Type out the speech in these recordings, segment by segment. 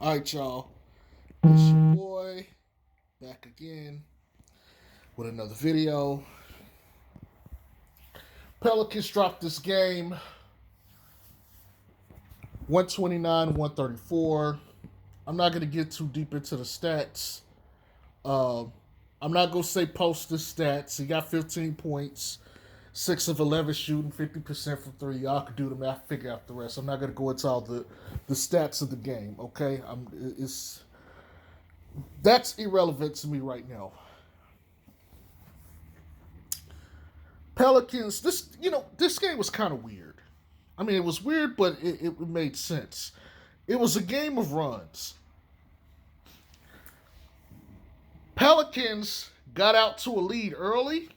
All right, y'all. It's your boy back again with another video. Pelicans dropped this game 129 134. I'm not going to get too deep into the stats. Uh, I'm not going to say post the stats. He got 15 points, 6 of 11 shooting, 50% from three. Y'all can do the math, figure out the rest. I'm not going to go into all the stats of the game, okay? That's irrelevant to me right now. Pelicans, this game was kind of weird. I mean, it was weird, but it made sense. It was a game of runs. Pelicans got out to a lead early.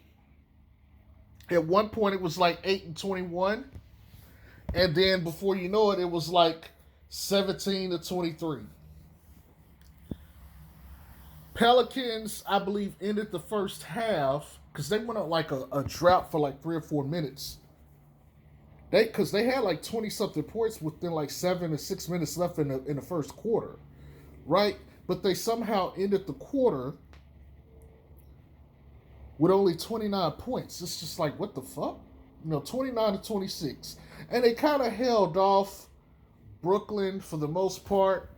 At one point, it was like 8-21. And then before you know it, it was like 17-23. Pelicans, I believe, ended the first half because they went on like a drought for like 3 or 4 minutes. Because they had like 20 something points within like 7 or 6 minutes left in the first quarter, right? But they somehow ended the quarter with only 29 points. It's just like, what the fuck? 29-26. And they kind of held off Brooklyn for the most part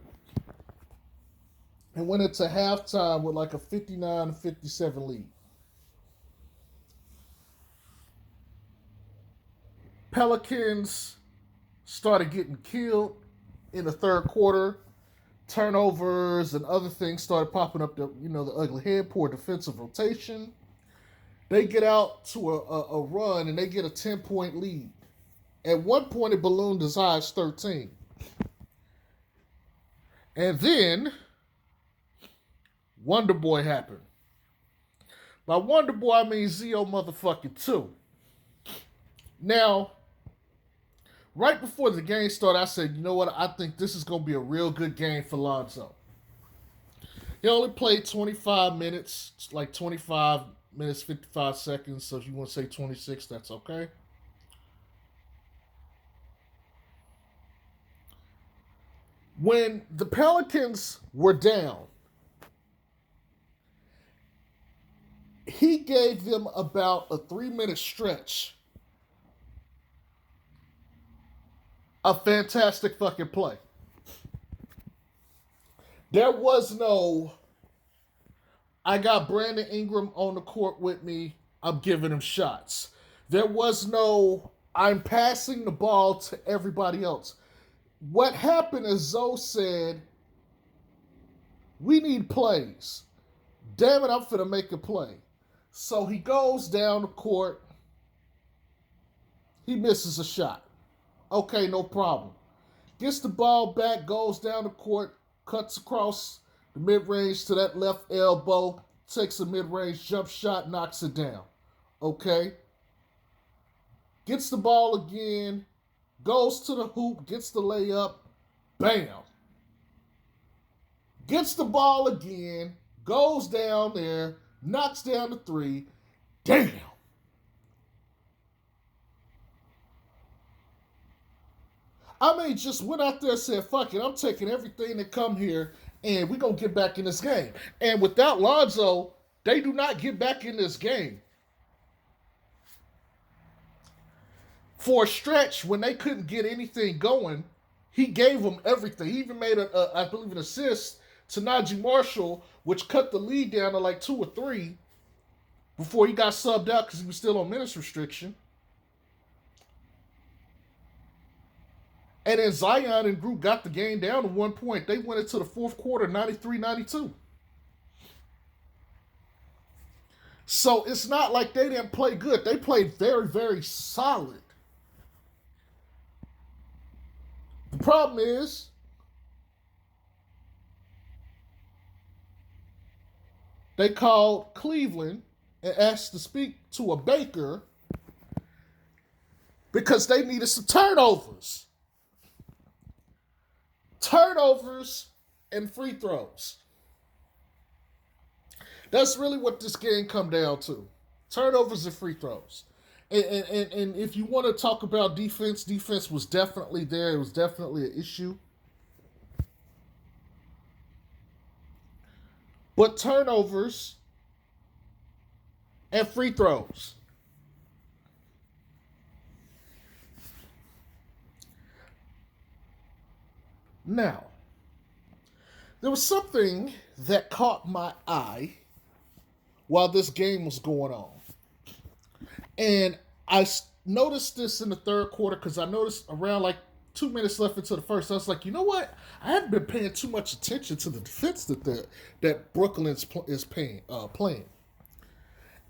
and went into halftime with like a 59-57 lead. Pelicans started getting killed in the third quarter. Turnovers and other things started popping up. The ugly head, poor defensive rotation. They get out to a run and they get a 10-point lead. At one point, it ballooned as high as 13. And then Wonder Boy happened. By Wonder Boy, I mean Zio motherfucking 2. Now, right before the game started, I said, you know what? I think this is going to be a real good game for Lonzo. He only played 25 minutes, like 25 minutes, 55 seconds. So if you want to say 26, that's okay. When the Pelicans were down, he gave them about a 3-minute stretch. A fantastic fucking play. There was no, I got Brandon Ingram on the court with me, I'm giving him shots. There was no, I'm passing the ball to everybody else. What happened is Zoe said, we need plays. Damn it, I'm finna make a play. So he goes down the court. He misses a shot. Okay, no problem. Gets the ball back, goes down the court, cuts across the mid-range to that left elbow, takes a mid-range jump shot, knocks it down. Okay? Gets the ball again, goes to the hoop, gets the layup, bam. Gets the ball again, goes down there, knocks down the three, damn. I mean, just went out there and said, fuck it, I'm taking everything that come here and we're going to get back in this game. And without Lonzo, they do not get back in this game. For a stretch, when they couldn't get anything going, he gave them everything. He even made, I believe, an assist to Najee Marshall, which cut the lead down to like 2 or 3 before he got subbed out because he was still on minutes restriction. And then Zion and group got the game down to 1 point. They went into the fourth quarter 93-92. So it's not like they didn't play good. They played very, very solid. The problem is, they called Cleveland and asked to speak to a Baker because they needed some turnovers. Turnovers and free throws. That's really what this game come down to. Turnovers and free throws. And if you want to talk about defense was definitely there. It was definitely an issue. but turnovers and free throws. Now, there was something that caught my eye while this game was going on. And noticed this in the third quarter because I noticed around like 2 minutes left into the first. I was like, you know what? I haven't been paying too much attention to the defense that Brooklyn is playing.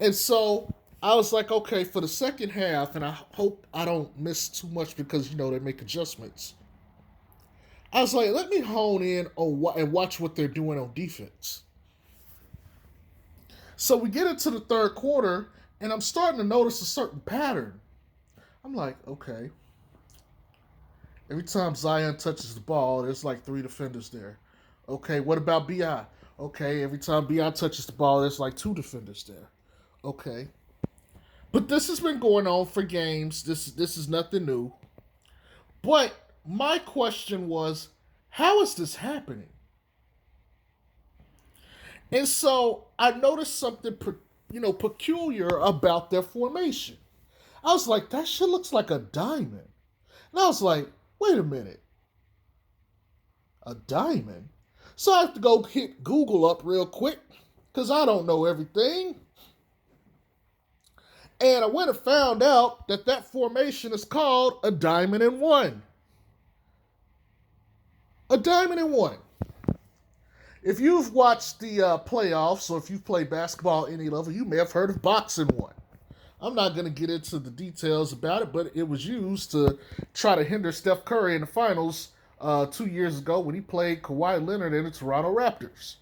And so I was like, okay, for the second half, and I hope I don't miss too much because, they make adjustments. I was like, let me hone in on and watch what they're doing on defense. So we get into the third quarter, and I'm starting to notice a certain pattern. I'm like, okay. Every time Zion touches the ball, there's like 3 defenders there. Okay, what about BI? Okay, every time BI touches the ball, there's like 2 defenders there. Okay. But this has been going on for games. This is nothing new. But my question was, how is this happening? And so I noticed something peculiar about their formation. I was like, that shit looks like a diamond. And I was like, wait a minute. A diamond? So I have to go hit Google up real quick because I don't know everything. And I went and found out that formation is called a diamond in one. A diamond in one. If you've watched the playoffs or if you've played basketball at any level, you may have heard of boxing one. I'm not going to get into the details about it, but it was used to try to hinder Steph Curry in the finals 2 years ago when he played Kawhi Leonard and the Toronto Raptors.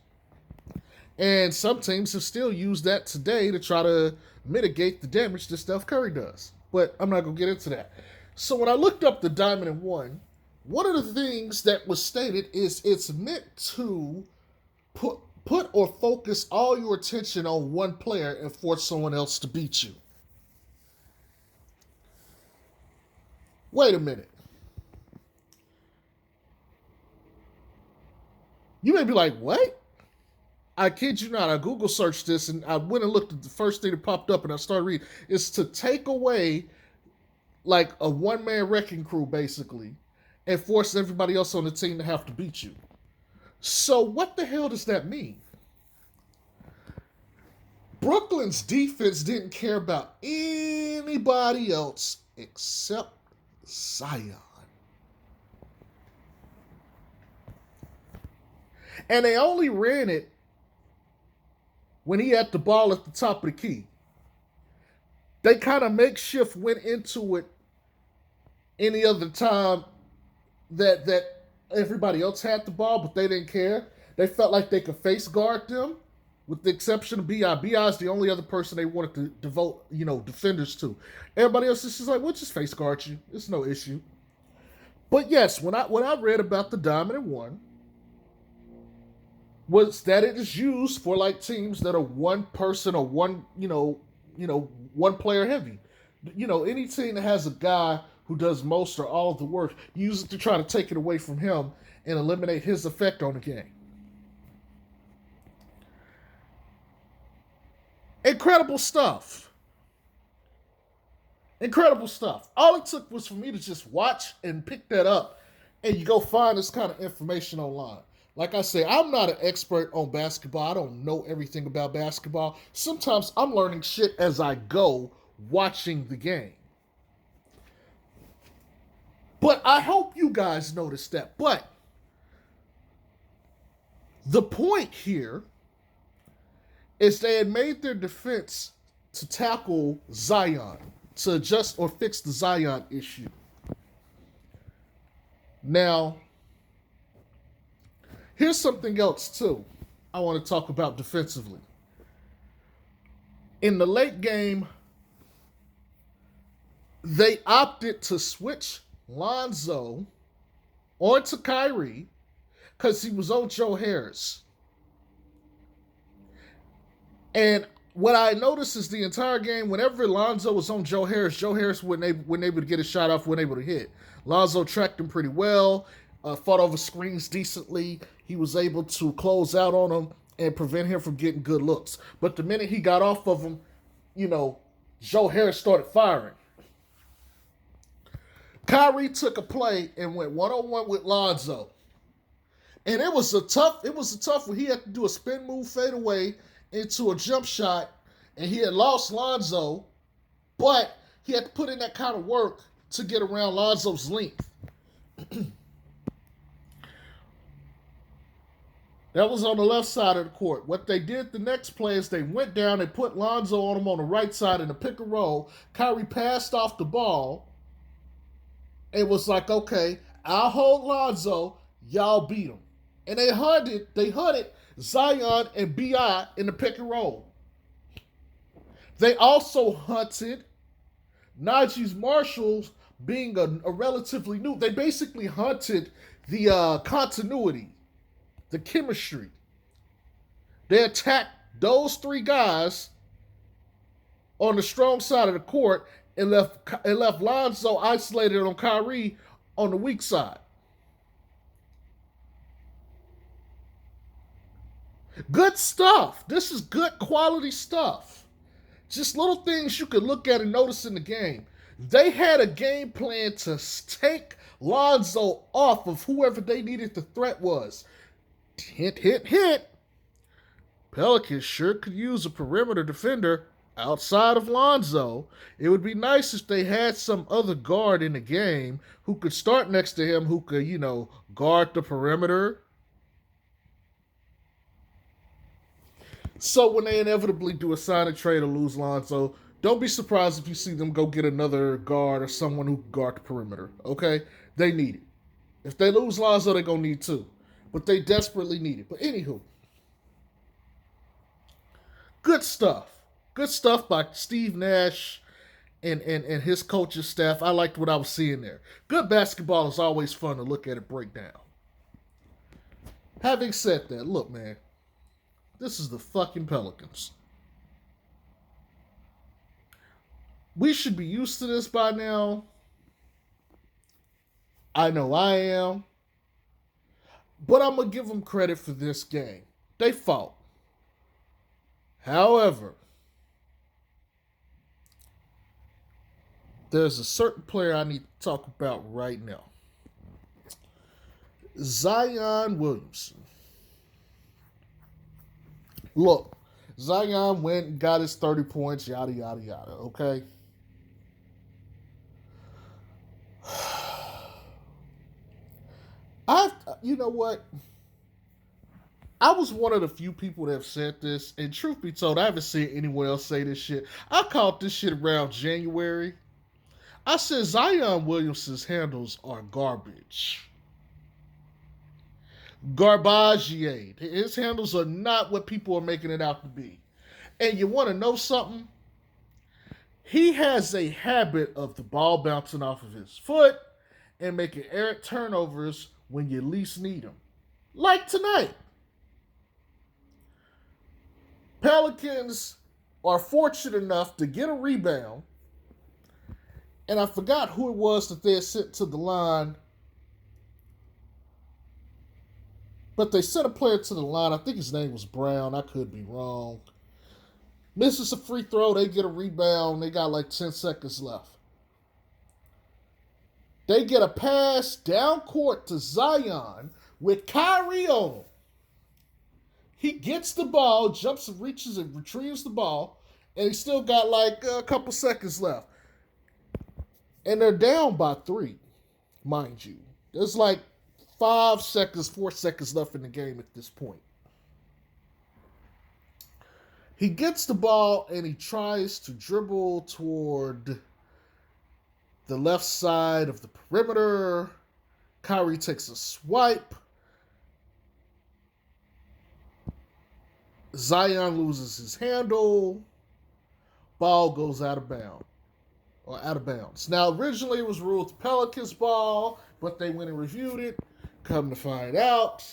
And some teams have still used that today to try to mitigate the damage that Steph Curry does. But I'm not going to get into that. So when I looked up the diamond in one of the things that was stated is it's meant to put or focus all your attention on one player and force someone else to beat you. Wait a minute. You may be like, what? I kid you not. I Google searched this and I went and looked at the first thing that popped up and I started reading. It's to take away like a one-man wrecking crew, basically, and force everybody else on the team to have to beat you. So what the hell does that mean? Brooklyn's defense didn't care about anybody else except Zion. And they only ran it when he had the ball at the top of the key. They kind of makeshift went into it any other time that everybody else had the ball, but they didn't care. They felt like they could face guard them, with the exception of BI. BI is the only other person they wanted to devote, defenders to. Everybody else is just like, we'll just face guard you. It's no issue. But yes, when I read about the diamond in one, was that it is used for like teams that are one person or one player heavy. Any team that has a guy who does most or all of the work, use it to try to take it away from him and eliminate his effect on the game. Incredible stuff. Incredible stuff. All it took was for me to just watch and pick that up, and you go find this kind of information online. Like I say, I'm not an expert on basketball. I don't know everything about basketball. Sometimes I'm learning shit as I go watching the game. But I hope you guys noticed that. But the point here is they had made their defense to tackle Zion, to adjust or fix the Zion issue. Now, here's something else, too, I want to talk about defensively. In the late game, they opted to switch Lonzo onto Kyrie because he was on Joe Harris. And what I noticed is the entire game, whenever Lonzo was on Joe Harris wasn't able to get a shot off, wasn't able to hit. Lonzo tracked him pretty well, fought over screens decently. He was able to close out on him and prevent him from getting good looks. But the minute he got off of him, you know, Joe Harris started firing. Kyrie took a play and went 1-on-1 with Lonzo. And it was a tough one. He had to do a spin move fade away into a jump shot, and he had lost Lonzo, but he had to put in that kind of work to get around Lonzo's length. That was on the left side of the court. What they did the next play is they went down, they put Lonzo on him on the right side in the pick and roll. Kyrie passed off the ball. It was like, okay, I'll hold Lonzo, y'all beat him. And they hunted Zion and B.I. in the pick and roll. They also hunted Najee Marshall being a relatively new. They basically hunted the continuity, the chemistry. They attacked those three guys on the strong side of the court and left Lonzo isolated on Kyrie on the weak side. Good stuff. This is good quality stuff. Just little things you could look at and notice in the game. They had a game plan to take Lonzo off of whoever they needed the threat was. Hint, hint, hint. Pelicans sure could use a perimeter defender outside of Lonzo. It would be nice if they had some other guard in the game who could start next to him, who could, guard the perimeter. So when they inevitably do a sign and trade or lose Lonzo, don't be surprised if you see them go get another guard or someone who can guard the perimeter. Okay? They need it. If they lose Lonzo, they're going to need two. But they desperately need it. But anywho, good stuff. Good stuff by Steve Nash and his coaching staff. I liked what I was seeing there. Good basketball is always fun to look at it break down. Having said that, look, man, this is the fucking Pelicans. We should be used to this by now. I know I am. But I'm going to give them credit for this game. They fought. However, there's a certain player I need to talk about right now. Zion Williamson. Look, Zion went and got his 30 points, yada, yada, yada, okay? You know what? I was one of the few people that have said this, and truth be told, I haven't seen anyone else say this shit. I called this shit around January. I said Zion Williamson's handles are garbage. Garbagier. His handles are not what people are making it out to be. And you want to know something? He has a habit of the ball bouncing off of his foot and making errant turnovers when you least need them. Like tonight. Pelicans are fortunate enough to get a rebound. And I forgot who it was that they had sent to the line. But they sent a player to the line. I think his name was Brown. I could be wrong. Misses a free throw. They get a rebound. They got like 10 seconds left. They get a pass down court to Zion with Kyrie on him. He gets the ball, jumps and reaches and retrieves the ball, and he still got like a couple seconds left. And they're down by 3, mind you. There's like 4 seconds left in the game at this point. He gets the ball and he tries to dribble toward the left side of the perimeter. Kyrie takes a swipe. Zion loses his handle. Ball goes out of bounds. Now, originally it was ruled Pelicans ball, but they went and reviewed it. Come to find out,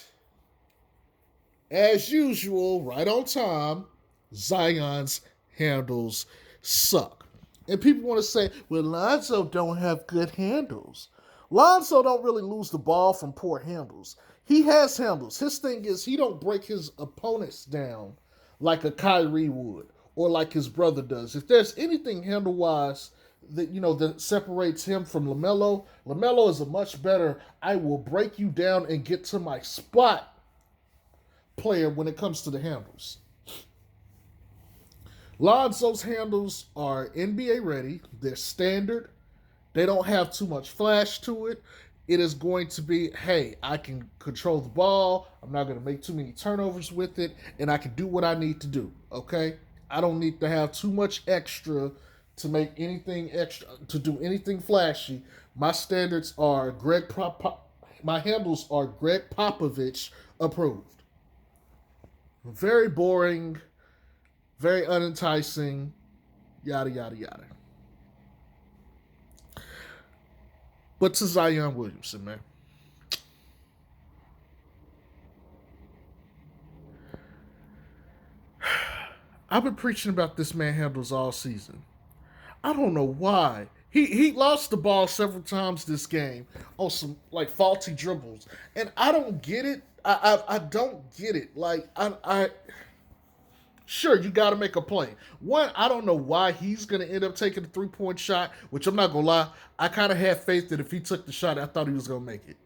as usual, right on time, Zion's handles suck. And people want to say, well, Lonzo don't have good handles. Lonzo don't really lose the ball from poor handles. He has handles. His thing is he don't break his opponents down like a Kyrie would or like his brother does. If there's anything handle wise that that separates him from LaMelo, LaMelo is a much better I will break you down and get to my spot player when it comes to the handles. Lonzo's handles are NBA ready. They're standard. They don't have too much flash to it. It is going to be, hey, I can control the ball. I'm not going to make too many turnovers with it, and I can do what I need to do. Okay, I don't need to have too much extra to make anything extra to do anything flashy. My standards are my handles are Greg Popovich approved. Very boring, very unenticing, yada yada yada. But to Zion Williamson, man. I've been preaching about this man handles all season. I don't know why. He lost the ball several times this game on some like faulty dribbles. And I don't get it. I don't get it. Like I sure you gotta make a play. One, I don't know why he's gonna end up taking a 3-point shot, which I'm not gonna lie, I kinda had faith that if he took the shot, I thought he was gonna make it.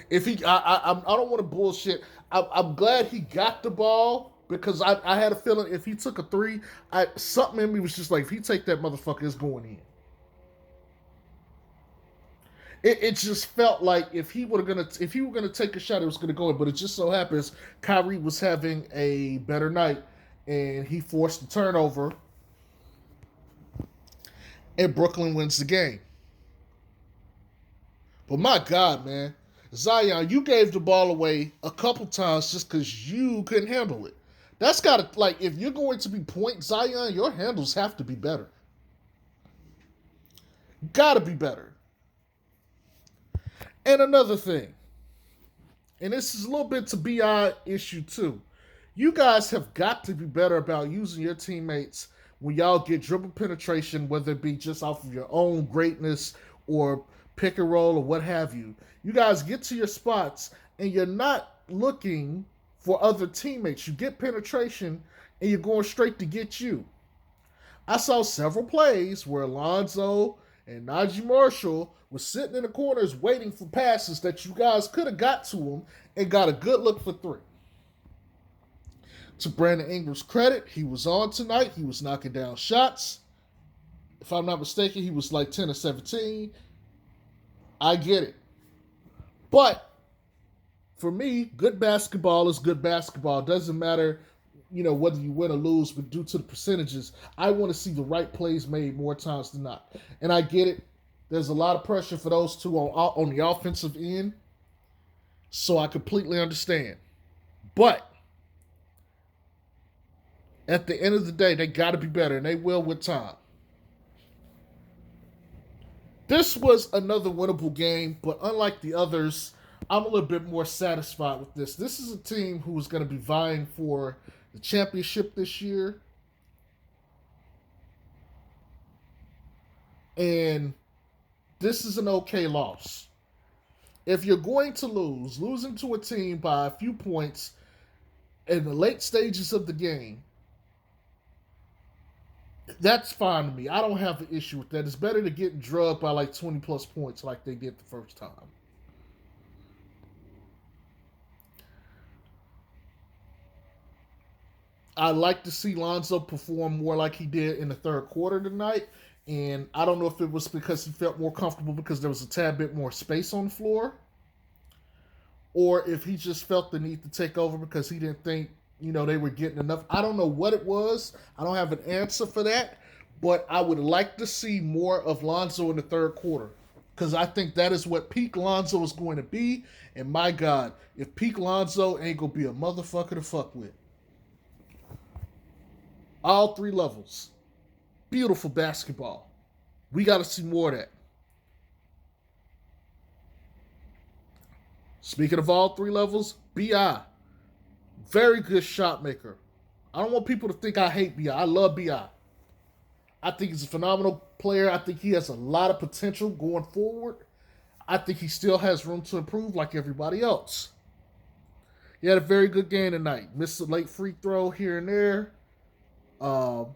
If he, I don't want to bullshit. I'm glad he got the ball because I had a feeling if he took a three, something in me was just like, if he take that motherfucker, it's going in. It just felt like if he were gonna take a shot, it was gonna go in. But it just so happens Kyrie was having a better night, and he forced the turnover, and Brooklyn wins the game. But my God, man, Zion, you gave the ball away a couple times just because you couldn't handle it. That's got to, like, if you're going to be point Zion, your handles have to be better. Got to be better. And another thing, and this is a little bit to BI issue too. You guys have got to be better about using your teammates when y'all get dribble penetration, whether it be just off of your own greatness or pick and roll or what have you. You guys get to your spots and you're not looking for other teammates. You get penetration and you're going straight to get you. I saw several plays where Alonzo and Najee Marshall were sitting in the corners waiting for passes that you guys could have got to them and got a good look for three. To Brandon Ingram's credit, he was on tonight. He was knocking down shots. If I'm not mistaken, he was like 10 or 17. I get it. But for me, good basketball is good basketball. It doesn't matter, whether you win or lose, but due to the percentages, I want to see the right plays made more times than not. And I get it. There's a lot of pressure for those two on the offensive end. So I completely understand. But at the end of the day, they got to be better, and they will with time. This was another winnable game, but unlike the others, I'm a little bit more satisfied with this. This is a team who is going to be vying for the championship this year. And this is an okay loss. If you're going to losing to a team by a few points in the late stages of the game, that's fine to me. I don't have an issue with that. It's better to get drugged by like 20 plus points like they did the first time. I'd like to see Lonzo perform more like he did in the third quarter tonight. And I don't know if it was because he felt more comfortable because there was a tad bit more space on the floor, or if he just felt the need to take over because he didn't think, they were getting enough. I don't know what it was. I don't have an answer for that. But I would like to see more of Lonzo in the third quarter because I think that is what peak Lonzo is going to be. And my God, if peak Lonzo ain't going to be a motherfucker to fuck with. All three levels. Beautiful basketball. We got to see more of that. Speaking of all three levels, BI. Very good shot maker. I don't want people to think I hate BI. I love BI. I think he's a phenomenal player. I think he has a lot of potential going forward. I think he still has room to improve like everybody else. He had a very good game tonight. Missed a late free throw here and there. Um,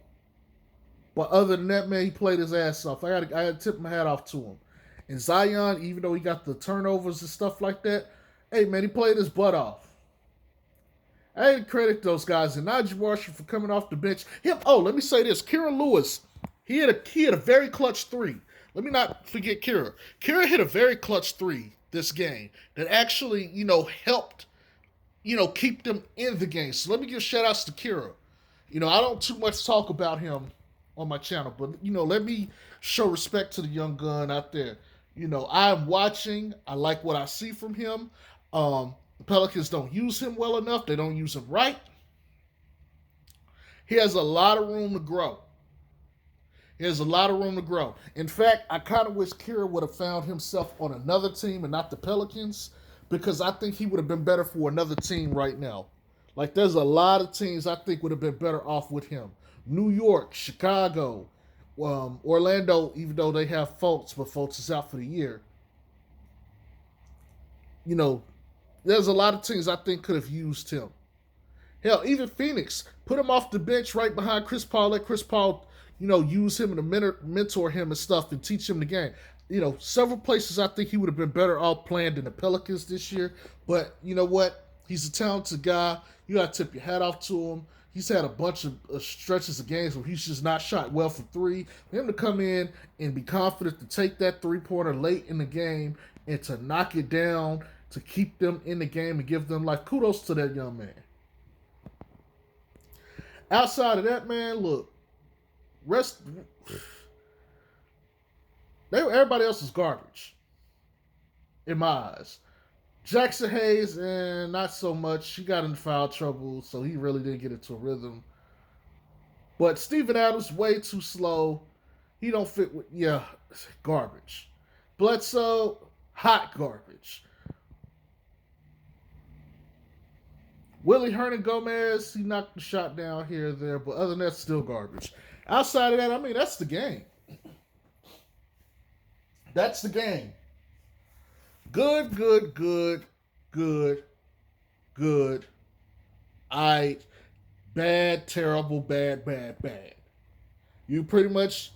but other than that, man, he played his ass off. I got to tip my hat off to him. And Zion, even though he got the turnovers and stuff like that, hey man, he played his butt off. I didn't credit those guys and Najee Marshall for coming off the bench. Him. Oh, let me say this: Kira Lewis, he had a very clutch three. Let me not forget Kira. Kira hit a very clutch three this game that actually helped keep them in the game. So let me give shout outs to Kira. I don't too much talk about him on my channel, but let me show respect to the young gun out there. I'm watching. I like what I see from him. The Pelicans don't use him well enough. They don't use him right. He has a lot of room to grow. He has a lot of room to grow. In fact, I kind of wish Kira would have found himself on another team and not the Pelicans, because I think he would have been better for another team right now. Like, there's a lot of teams I think would have been better off with him. New York, Chicago, Orlando, even though they have Fultz, but Fultz is out for the year. There's a lot of teams I think could have used him. Hell, even Phoenix, put him off the bench right behind Chris Paul. Let Chris Paul, use him and mentor him and stuff and teach him the game. Several places I think he would have been better off playing than the Pelicans this year. But you know what? He's a talented guy. You got to tip your hat off to him. He's had a bunch of stretches of games where he's just not shot well from three. For him to come in and be confident to take that three-pointer late in the game and to knock it down to keep them in the game and give them life, kudos to that young man. Outside of that, man, look, everybody else is garbage in my eyes. Jackson Hayes, and not so much. He got in foul trouble, so he really didn't get into a rhythm. But Steven Adams, way too slow. He don't fit with, garbage. Bledsoe, hot garbage. Willie Hernan-Gomez, he knocked the shot down here or there, but other than that, still garbage. Outside of that, that's the game. That's the game. Good. Bad, terrible, bad. You pretty much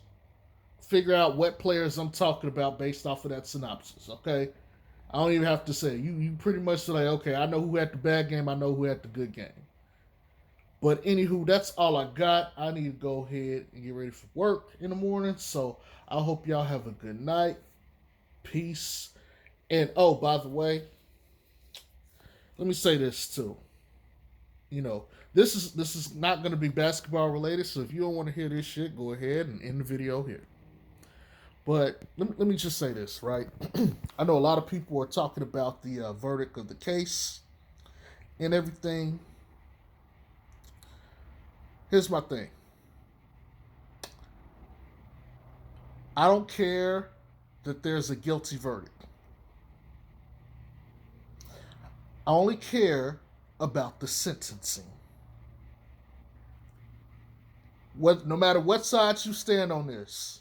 figure out what players I'm talking about based off of that synopsis, okay? I don't even have to say. You pretty much like, okay, I know who had the bad game, I know who had the good game. But anywho, that's all I got. I need to go ahead and get ready for work in the morning. So I hope y'all have a good night. Peace. And oh, by the way, let me say this too. This is not going to be basketball related. So if you don't want to hear this shit, go ahead and end the video here. But let me just say this, right? I know a lot of people are talking about the verdict of the case and everything. Here's my thing. I don't care that there's a guilty verdict. I only care about the sentencing. No matter what side you stand on this,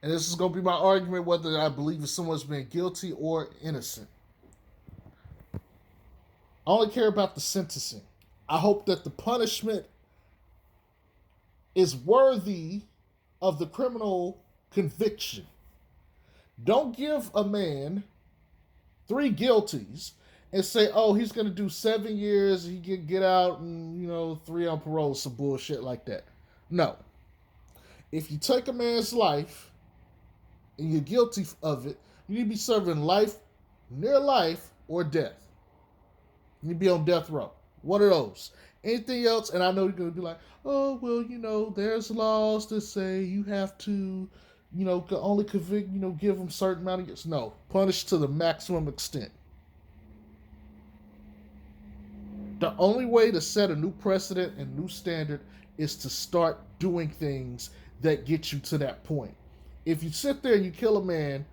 and this is going to be my argument whether I believe if someone's been guilty or innocent. I only care about the sentencing. I hope that the punishment is worthy of the criminal conviction. Don't give a man 3 guilties and say, oh, he's going to do 7 years, he can get out and, 3 on parole, some bullshit like that. No. If you take a man's life and you're guilty of it, you need to be serving life, near life, or death. You need to be on death row. One of those. Anything else, and I know you're going to be like, oh, well, there's laws that say you have to, only convict, give them certain amount of years. No. Punish to the maximum extent. The only way to set a new precedent and new standard is to start doing things that get you to that point. If you sit there and you kill a man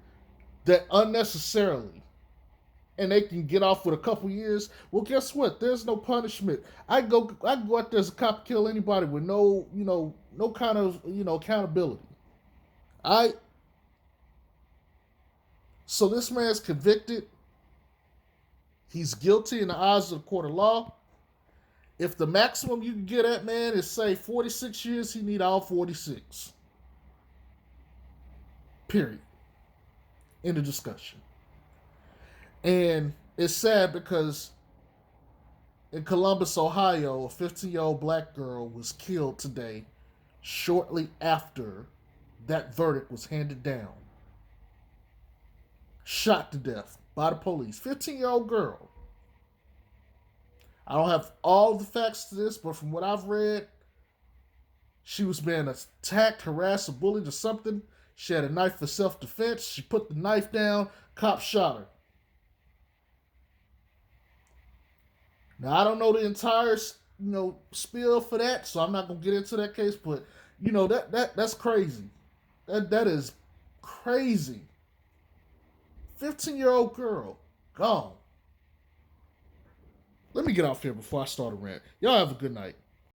that unnecessarily, and they can get off with a couple years, well, guess what? There's no punishment. I can go out there as a cop, kill anybody with no kind of, accountability. All right? So this man's convicted. He's guilty in the eyes of the court of law. If the maximum you can get that man is, say, 46 years, he need all 46. Period. In the discussion. And it's sad because in Columbus, Ohio, a 15-year-old black girl was killed today shortly after that verdict was handed down. Shot to death by the police. 15-year-old girl. I don't have all the facts to this, but from what I've read, she was being attacked, harassed, or bullied or something. She had a knife for self-defense. She put the knife down. Cop shot her. Now, I don't know the entire, spiel for that, so I'm not going to get into that case, but, that's crazy. That is crazy. 15-year-old girl. Gone. Let me get off here before I start a rant. Y'all have a good night.